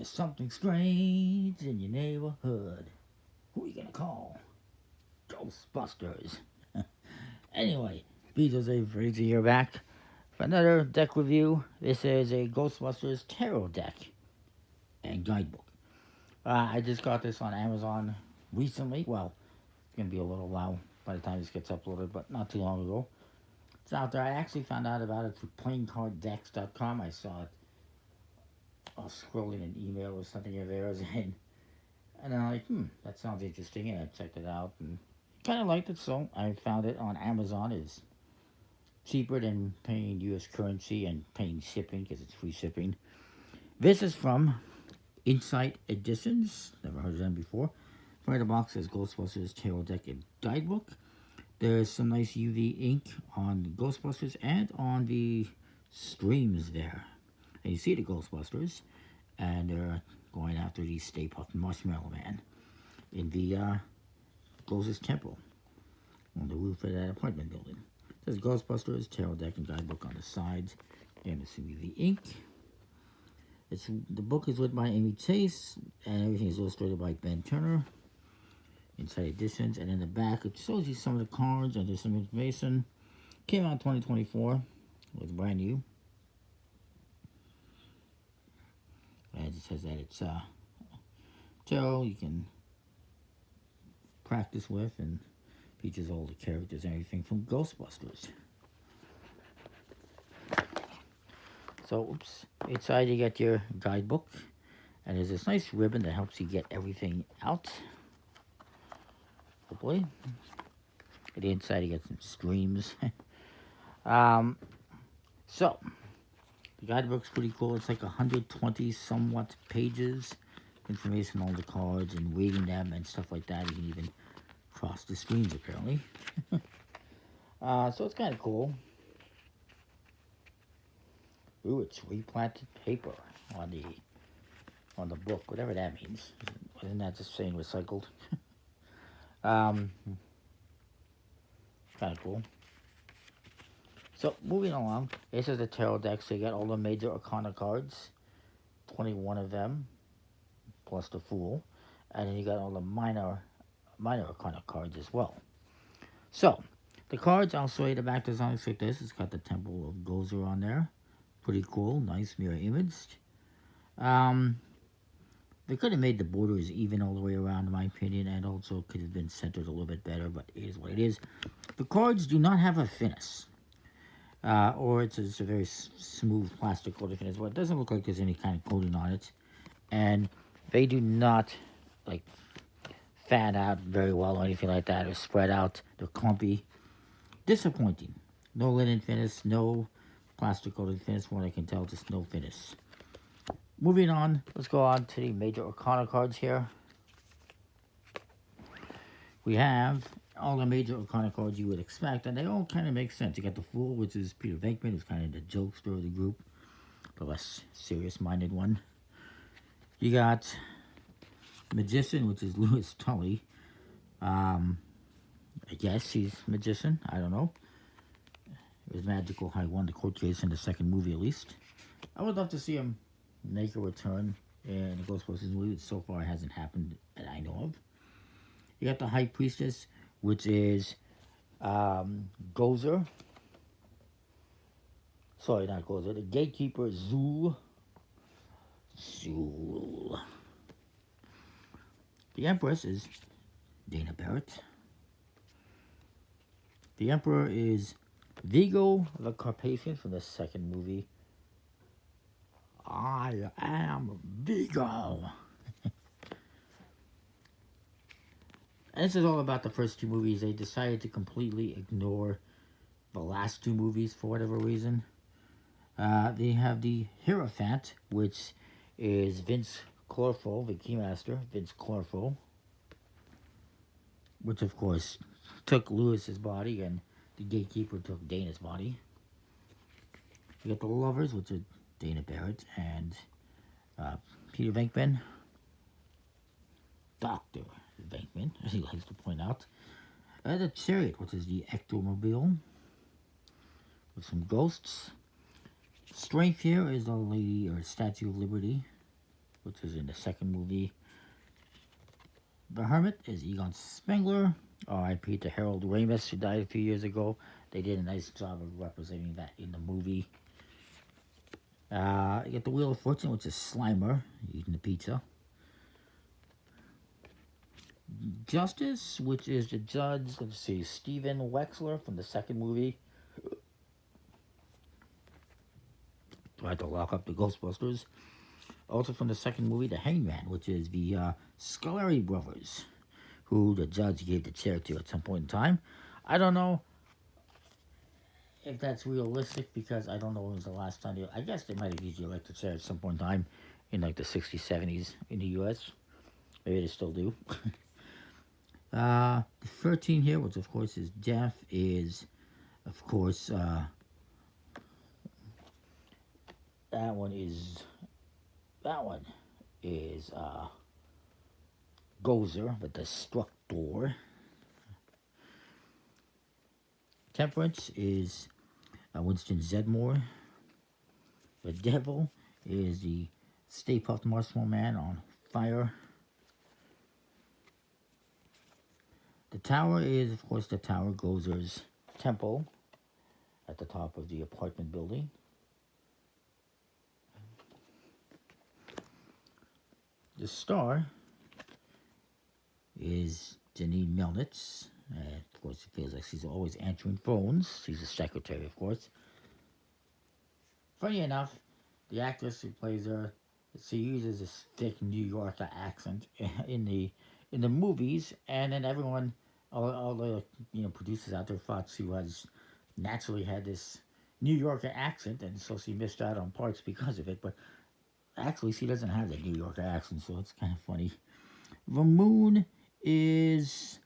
There's something strange in your neighborhood. Who are you gonna call? Ghostbusters. Anyway, Beatles A Freezy here back for another deck review. This is a Ghostbusters tarot deck and guidebook. I just got this on Amazon recently. Well, it's gonna be a little while by the time this gets uploaded, but not too long ago. It's out there. I actually found out about it through playingcarddecks.com. I saw it. I was scrolling an email or something of theirs, and I'm like, that sounds interesting, and I checked it out and kind of liked it, so I found it on Amazon. It's cheaper than paying US currency and paying shipping because it's free shipping. This is from Insight Editions. Never heard of them before. Right the box says Ghostbusters Tarot Deck and Guidebook. There's some nice UV ink on the Ghostbusters and on the streams there. And you see the Ghostbusters, and they're going after the Stay Puft Marshmallow Man in the closest temple on the roof of that apartment building. It says Ghostbusters Tarot Deck and Guidebook on the sides, and some UV ink. The book is written by Amy Chase, and everything is illustrated by Ben Turner. Inside Editions, and in the back it shows you some of the cards and there's some information. Came out in 2024. It was brand new. And it says that it's tarot you can practice with, and features all the characters and everything from Ghostbusters. So, inside you get your guidebook, and there's this nice ribbon that helps you get everything out. Hopefully. At the inside you get some streams. So, the guidebook's pretty cool. It's like 120 somewhat pages. Information on the cards and reading them and stuff like that. You can even cross the streams apparently. So it's kind of cool. Ooh, it's replanted paper on the book, whatever that means. Isn't that just saying recycled? Kind of cool. So, moving along, this is the tarot deck, so you got all the major arcana cards, 21 of them, plus the Fool, and then you got all the minor arcana cards as well. So, the cards, I'll show you the back design like this. It's got the Temple of Gozer on there. Pretty cool, nice mirror image. They could have made the borders even all the way around, in my opinion, and also could have been centered a little bit better, but it is what it is. The cards do not have a finish, or it's a very smooth plastic coating finish. Well, it doesn't look like there's any kind of coating on it, and they do not, like, fan out very well or anything like that, or spread out. They're clumpy. Disappointing. No linen finish, no plastic coating finish, from what I can tell, just no finish. Moving on, let's go on to the major arcana cards here. We have all the major arcana cards you would expect, and they all kind of make sense. You got the Fool, which is Peter Venkman, who's kind of the jokester of the group, the less serious-minded one. You got Magician, which is Louis Tully. I guess he's Magician, I don't know. It was magical how he won the court case in the second movie, at least. I would love to see him make a return in the Ghostbusters movie, which so far hasn't happened that I know of. You got the High Priestess, which is Gozer. Sorry, not Gozer. The Gatekeeper, Zool. The Empress is Dana Barrett. The Emperor is Vigo the Carpathian from the second movie. I am Vigo. And this is all about the first two movies. They decided to completely ignore the last two movies for whatever reason. They have the Hierophant, which is Vince Clorfo, the Keymaster, Vince Clorfo, which of course took Lewis's body, and the Gatekeeper took Dana's body. You got the Lovers, which are Dana Barrett and Peter Venkman. Dr. Venkman, as he likes to point out. The Chariot, which is the Ectomobile, with some ghosts. Strength here is the Lady, or Statue of Liberty. which is in the second movie. The Hermit is Egon Spengler, R.I.P. to Harold Ramis, who died a few years ago. They did a nice job of representing that in the movie. You get the Wheel of Fortune, which is Slimer eating the pizza. Justice, which is the judge, let's see, Stephen Wexler from the second movie. Tried to lock up the Ghostbusters. Also from the second movie, the Hangman, which is the Scolari brothers, who the judge gave the chair to at some point in time. I don't know if that's realistic, because I don't know when was the last time I guess they might have used the electric chair at some point in time in like the 60s, 70s in the US. Maybe they still do. The 13 here, which of course is Jeff, is of course that one is Gozer, the Destructor. Temperance is Winston Zedmore. The Devil is the Stay Puft Marshmallow Man on fire. The Tower is, of course, the Tower, Gozer's temple at the top of the apartment building. The Star is Janine Melnitz. Of course, it feels like she's always answering phones. She's a secretary, of course. Funny enough, the actress who plays her, she uses this thick New Yorker accent in the movies, and then everyone, all the producers out there thought she was naturally had this New Yorker accent, and so she missed out on parts because of it. But actually, she doesn't have that New Yorker accent, so it's kind of funny. The Moon is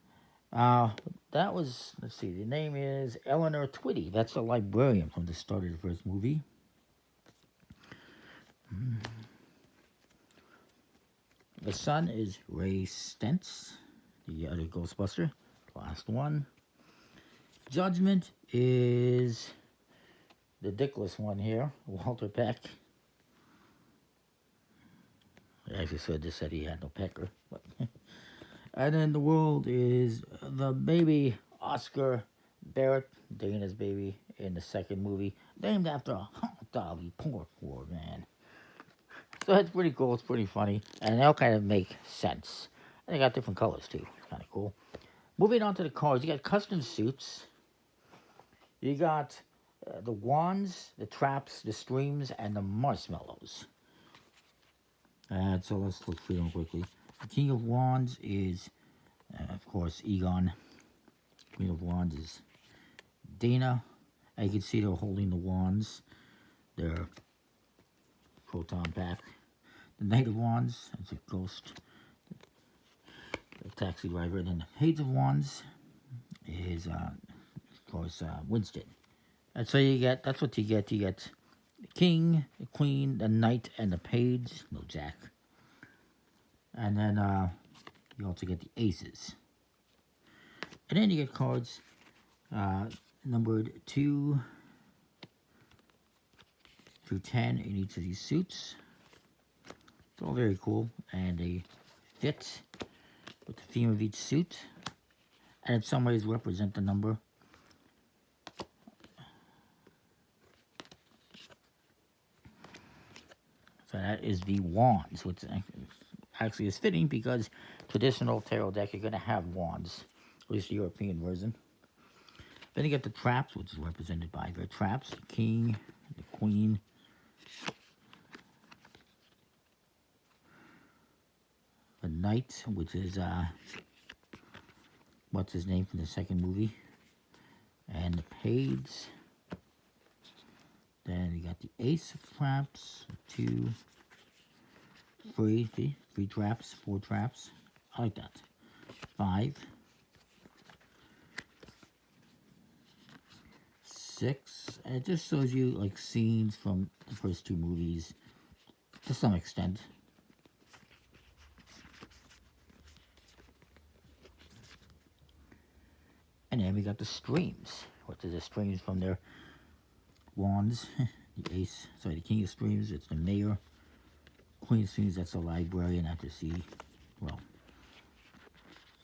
let's see, the name is Eleanor Twitty. That's the librarian from the start of the first movie. The Sun is Ray Stentz, the other Ghostbuster, last one. Judgment is the dickless one here, Walter Peck. I actually just said he had no pecker. But and then the World is the baby Oscar Barrett, Dana's baby in the second movie, named after a hot dog he poor man. So it's pretty cool, it's pretty funny, and they all kind of make sense. And they got different colors too, it's kind of cool. Moving on to the cars, you got custom suits. You got the wands, the traps, the streams, and the marshmallows. So let's look through them quickly. The King of Wands is, of course, Egon. Queen of Wands is Dana. And you can see they're holding the wands. They're proton pack. The Knight of Wands, that's a ghost. The taxi driver. And then the Page of Wands is, of course, Winston. And so that's what you get. You get the King, the Queen, the Knight, and the Page. No Jack. And then you also get the Aces. And then you get cards numbered 2 through 10 in each of these suits. It's all very cool, and they fit with the theme of each suit, and in some ways represent the number. So that is the wands, which actually is fitting because traditional tarot deck, you're going to have wands, at least the European version. Then you get the traps, which is represented by their traps, the King, the Queen, the Knight, which is, what's his name from the second movie, and the Page. Then you got the Ace of Traps, 2, 3 traps, 4 traps. I like that. 5, 6. And it just shows you like scenes from the first 2 movies to some extent. And then we got the streams, which is the streams from their wands. The Ace, sorry, the King of Streams, it's the Mayor, Queen Streams, that's a librarian after she, well,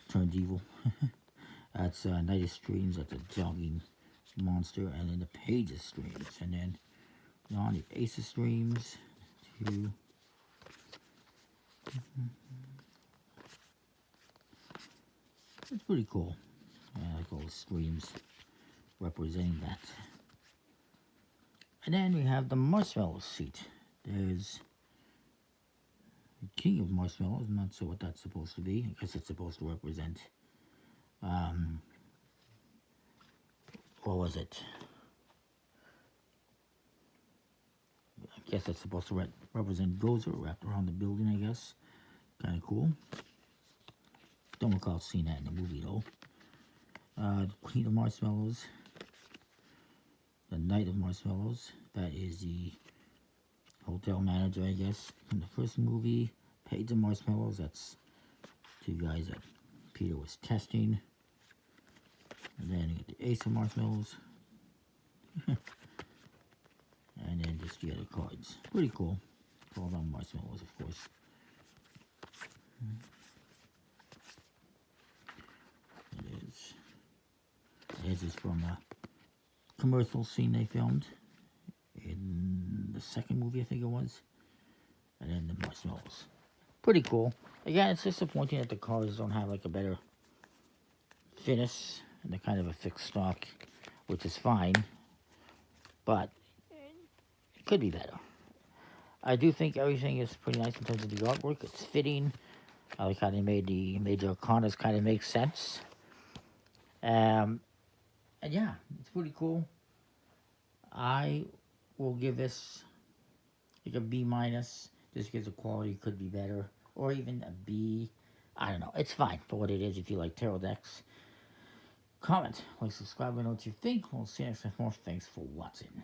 turned evil. That's Night of Streams, that's a jogging monster. And then the Page of Streams. And then on the Ace of Streams. Two. It's pretty cool. I like all the streams representing that. And then we have the Marshmallow seat. There's the King of Marshmallows. I'm not sure what that's supposed to be. I guess it's supposed to represent, what was it? I guess that's supposed to represent Gozer wrapped around the building, I guess. Kind of cool. Don't recall seeing that in the movie, though. The Queen of Marshmallows. The Knight of Marshmallows. That is the hotel manager, I guess, in the first movie. Page of Marshmallows. That's two guys that Peter was testing. And then you get the Ace of Marshmallows. And then just the other cards. Pretty cool. All about marshmallows, of course. This is from a commercial scene they filmed in the second movie, I think it was. And then the marshmallows. Pretty cool. Again, it's disappointing that the cars don't have like a better finish and they're kind of a fixed stock, which is fine, but it could be better. I do think everything is pretty nice in terms of the artwork. It's fitting. I like how they made the major arcanas kind of make sense. And yeah, it's pretty cool. I will give this like a B minus, just because the quality could be better, or even a B. I don't know. It's fine for what it is. If you like tarot decks, comment, like, subscribe, and know what you think. We'll see you next time. More. Thanks for watching.